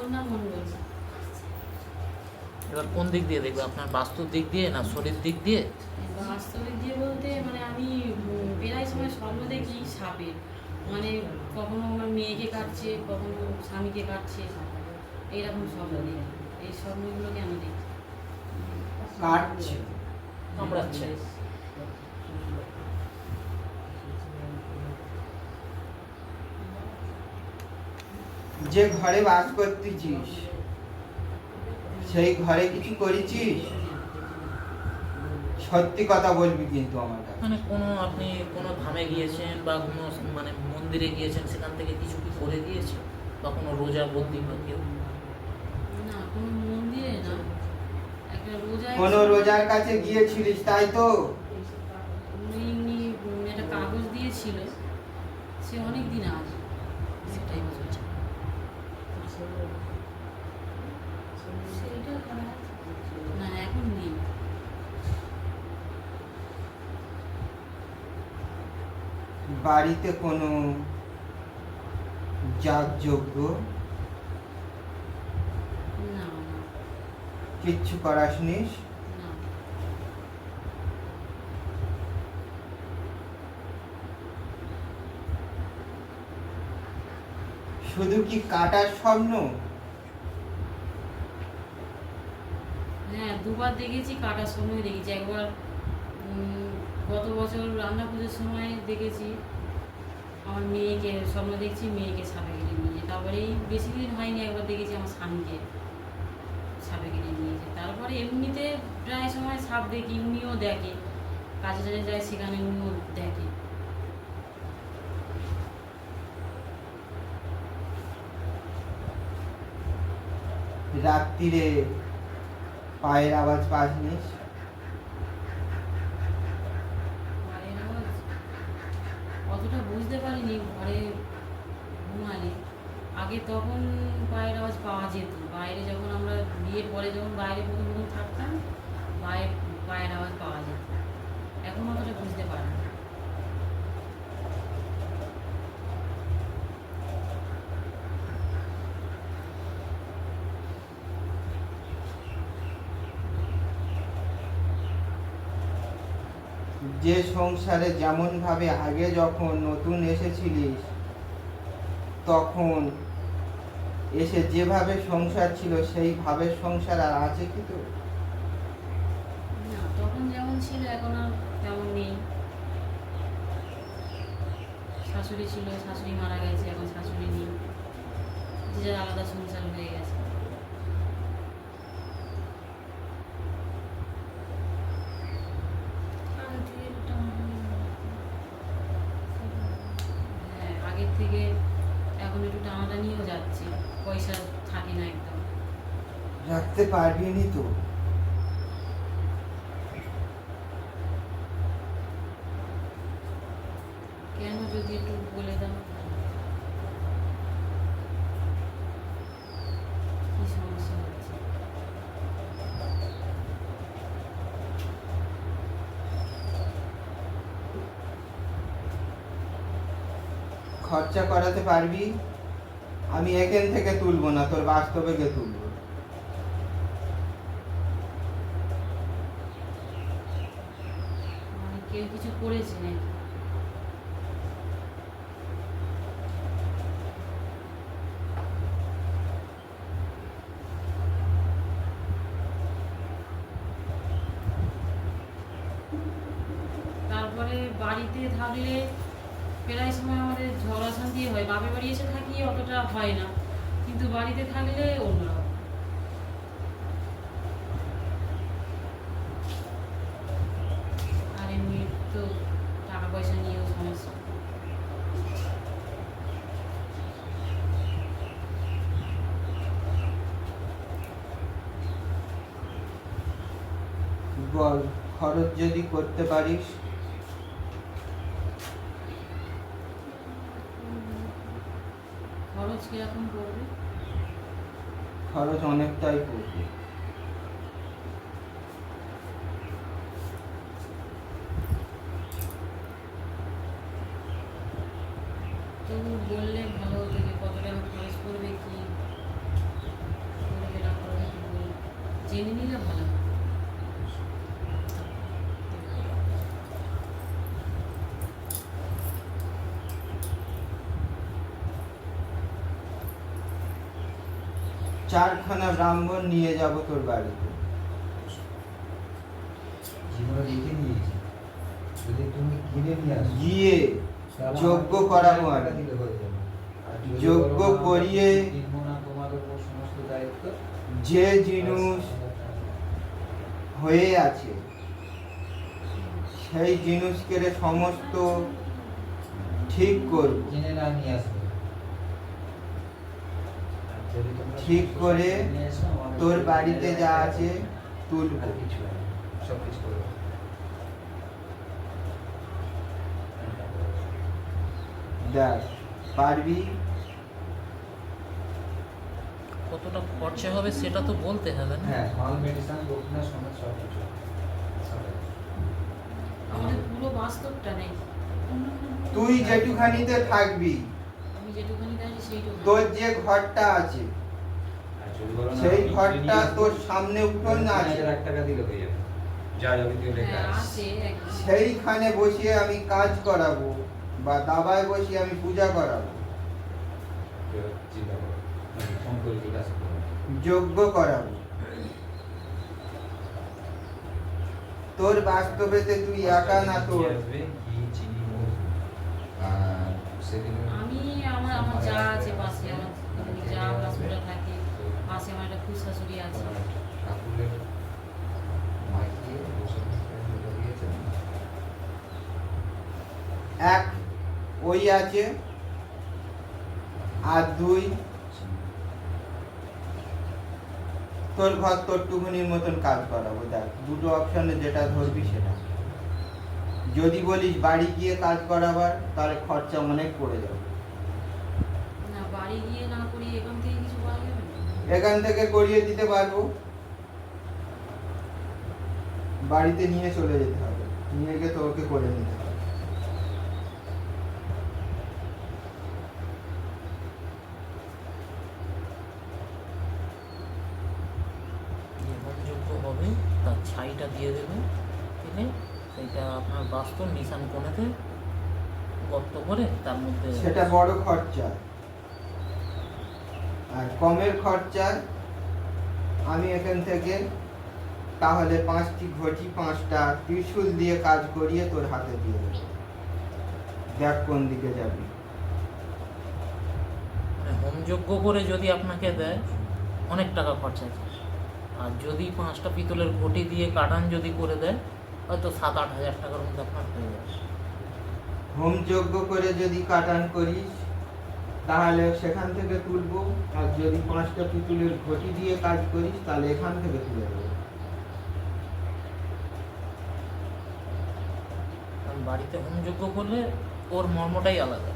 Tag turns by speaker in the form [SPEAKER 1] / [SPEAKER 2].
[SPEAKER 1] অনন্যা মণ্ডল।
[SPEAKER 2] এবার কোন দিক দিয়ে দেখবে, আপনার বাস্তব দিক দিয়ে না শরীর দিক দিয়ে?
[SPEAKER 1] বাস্তবিক দিয়ে বলতে মানে আমি প্রায় সময় স্বপ্ন দেখি সাপের, মানে কখনো আমার মেয়েকে কাটছে, কখনো স্বামীকে কাটছে, এইরকম স্বপ্ন দেখি। এই স্বপ্নগুলোকে আমি দেখি।
[SPEAKER 3] কাটছে,
[SPEAKER 2] কামড়াচ্ছে।
[SPEAKER 3] যে ঘরে বাস করতেছিস সেই ঘরে কিছু করেছিস? সত্যি কথা বলবি কিন্তু আমার কাছে।
[SPEAKER 2] মানে কোনো আপনি কোনো ধামে গিয়েছেন বা কোনো মানে মন্দিরে গিয়েছেন, সেখান থেকে কিছু কি করে দিয়েছে, বা কোনো রোজা বন্দি বা কেউ?
[SPEAKER 1] না, কোনো মন্দিরে না, একটা রোজায়
[SPEAKER 3] কোনো রোজার কাছে গিয়েছিলিস তাই তো?
[SPEAKER 1] এমনি একটা কাগজ দিয়েছিল, সে অনেক দিন আগে, সেটাই বলছে। না, এখন নেই।
[SPEAKER 3] বাড়িতে কোনো যাগযজ্ঞ
[SPEAKER 1] না,
[SPEAKER 3] কিচ্ছু করাসনি?
[SPEAKER 1] না,
[SPEAKER 3] শুধু কি কাটার স্বপ্ন?
[SPEAKER 1] হ্যাঁ, দুবার দেখেছি, কাটার সময় দেখেছি। একবার গত বছর রান্না পুজোর সময় দেখেছি, আমার মেয়েকে স্বপ্ন দেখছি, মেয়েকে সাপে কেটে নিয়ে। তারপরে এই বেশি দিন হয়নি, একবার দেখেছি আমার স্বামীকে সাপে কেটে নিয়েছে। তারপরে এমনিতে প্রায় সময় সাপ দেখি, উনিও দেখে, কাজে টাজে যায় সেখানে উনিও দেখে।
[SPEAKER 3] রাত্রিরে পায়ের আওয়াজ পাসনি?
[SPEAKER 1] পায়ের আওয়াজ অতটা বুঝতে পারিনি, ঘরে ঘুমালে আগে তখন পায়ের আওয়াজ পাওয়া যেত। বাইরে যখন আমরা বিয়ের পরে যখন বাইরে প্রথম প্রথম থাকতাম, পায়ের আওয়াজ পাওয়া যেত। এখন অতটা বুঝতে পারি না।
[SPEAKER 3] যে সংসারে যেমন ভাবে আগে যখন নতুন এসেছিলিস তখন এসে যেভাবে সংসার ছিল সেই ভাবের সংসার আর আছে কি তো?
[SPEAKER 1] না, তখন যেমন ছিল এখন আর তেমন নেই। শাশুড়ি ছিল, শাশুড়ি মারা গেছে, এখন শাশুড়ি নেই, যে যার আলাদা সংসার হয়ে গেছে। হ্যাঁ, আগের থেকে এখন একটু টানাটানিও যাচ্ছে, পয়সা থাকে না একদম।
[SPEAKER 3] রাখতে পারবি নি তো?
[SPEAKER 1] কেন, যদি একটু বলে দাও কি সমস্যা হচ্ছে।
[SPEAKER 3] খরচা করাতে পারবি? আমি এখান থেকে তুলবো না, তোর বাস্তবে গিয়ে তুলবো।
[SPEAKER 1] মানে কেউ কিছু করেছে নাকি? তারপরে বাড়িতে থাকলে প্রায় সময় আমাদের ঝগড়া শান্তি হয়, বাপের বাড়ি এসে থাকি অতটা হয় না, কিন্তু বাড়িতে থাকলে অন্যরকম। আর এমনি তো টাকা পয়সা নিয়েও সমস্যা।
[SPEAKER 3] বল, খরচ যদি করতে পারিস?
[SPEAKER 1] খরচ কিরকম পড়বে?
[SPEAKER 3] খরচ অনেকটাই পড়বে।
[SPEAKER 1] তবু বললে ভালো হতো, যে কত টাকা খরচ পড়বে কি। জেনে নিলে ভালো হয়।
[SPEAKER 3] চারখানা ব্রাহ্মণ নিয়ে যাব তোর বাড়িতে।
[SPEAKER 4] জীবনে লিখে নিয়েছি, যদি তুমি কিনে নিয়ে আসো
[SPEAKER 3] গিয়ে
[SPEAKER 4] তাহলে
[SPEAKER 3] যজ্ঞ
[SPEAKER 4] আমাকে
[SPEAKER 3] করাবো
[SPEAKER 4] 1000
[SPEAKER 3] আমি।
[SPEAKER 4] টাকা দিলে হয়ে যাবে। আর যদি
[SPEAKER 3] যজ্ঞ
[SPEAKER 4] বলো না,
[SPEAKER 3] করিয়ে
[SPEAKER 4] কিনবো না, তোমার উপর সমস্ত দায়িত্ব।
[SPEAKER 3] যে জিনিস হয়ে আছে সেই জিনিসকে সমস্ত ঠিক করব,
[SPEAKER 4] কিনে না নিয়ে আসবে। আর যদি তোমরা
[SPEAKER 3] ঠিক
[SPEAKER 4] সমস্ত
[SPEAKER 3] করে
[SPEAKER 4] কিনে নিয়ে এসো, আমাকে
[SPEAKER 3] তোর
[SPEAKER 4] কিনে
[SPEAKER 3] বাড়িতে
[SPEAKER 4] নিয়ে
[SPEAKER 3] যা
[SPEAKER 4] আসবে।
[SPEAKER 3] আছে তুলব।
[SPEAKER 4] আর কিছু না, সব কিছু করে দেবো।
[SPEAKER 3] দেখ পারবি?
[SPEAKER 2] কতটা খরচা হবে সেটা তো বলতে হবে না।
[SPEAKER 4] হ্যাঁ, মাল মেডিসিন দক্ষিণা সমেত সব কিছু সবাই।
[SPEAKER 1] আমাদের পুরো বাস্তবটা নেই।
[SPEAKER 3] তুই যেটুখানিতে থাকবি,
[SPEAKER 1] আমি যেটুখানি আছি সেইটুকু।
[SPEAKER 3] তোর যে ঘরটা আছে
[SPEAKER 4] আর যদি বলো না,
[SPEAKER 3] সেই
[SPEAKER 4] আমি
[SPEAKER 3] ঘরটা
[SPEAKER 4] কিনে নিয়ে আসবো,
[SPEAKER 3] তোর সামনে উঠোন না আছে,
[SPEAKER 4] 3000 টাকা দিলে হয়ে যাবে। যা যাবতীয় লেখা
[SPEAKER 1] হ্যাঁ,
[SPEAKER 4] আছে।
[SPEAKER 1] আছে একদম।
[SPEAKER 3] সেইখানে বসিয়ে আমি কাজ করাবো বা দাবায় বসিয়ে আমি পূজা করাবো,
[SPEAKER 4] কেউ চিন্তা করো, আমি ফোন করে জিজ্ঞাসা করবো।
[SPEAKER 3] যজ্ঞ করাবো। তোর বাস্তবেতে তুই একা না, তোর
[SPEAKER 4] আসবে, ঘি, চিনি, নুন, আর সেদিন
[SPEAKER 1] আমি আমার যা আছে পাশে, আমার যা শাশুড়া থাকে পাশে, আমার একটা খুব শাশুড়ি আছে।
[SPEAKER 4] ঠাকুরের মাইকে বসে দিয়েছে।
[SPEAKER 3] এক ওই আছে, আর দুই তোর ঘর তোর টুকুনির মতন কাজ করাবো। দেখ দুটো অপশনে যেটা ধরবি সেটা। যদি বলিস বাড়ি গিয়ে কাজ করাবার, তাহলে খরচা অনেক পড়ে যাবে।
[SPEAKER 1] না, বাড়ি গিয়ে না করি এখান থেকে কিছু পাওয়া যাবে না?
[SPEAKER 3] এখান থেকে করিয়ে দিতে পারবো, বাড়িতে নিয়ে চলে যেতে হবে, নিয়ে গিয়ে তোকে করে নিতে হবে।
[SPEAKER 2] হোমযজ্ঞ হবে, তার ছাইটা দিয়ে দেবে, দিলে সেইটা আপনার বাস্তব নিশান কোণেতে গর্ত করে তার মধ্যে
[SPEAKER 3] সেটা বড় খরচা। আর কমের খরচায় আমি এখান থেকে তাহলে 5টি ঘটি 5টা ত্রিশূল দিয়ে কাজ করিয়ে তোর হাতে দিয়ে দেবো। দেখ কোন দিকে যাবি।
[SPEAKER 2] মানে হোমযজ্ঞ করে যদি আপনাকে দেয় অনেক টাকা খরচা আছে। আর যদি 5টা পিতলের ঘটি দিয়ে কাটান যদি করে দেয়, হয়তো 7-8 হাজার টাকার মধ্যে আপনার হয়ে যাবে।
[SPEAKER 3] হোম যজ্ঞ করে যদি কাটান করিস তাহলে সেখান থেকে তুলবো, আর যদি 5টা পিতলের ঘটি দিয়ে কাজ করিস তাহলে এখান থেকে তুলে দেবো।
[SPEAKER 2] কারণ বাড়িতে হোমযজ্ঞ করলে ওর মর্মটাই আলাদা।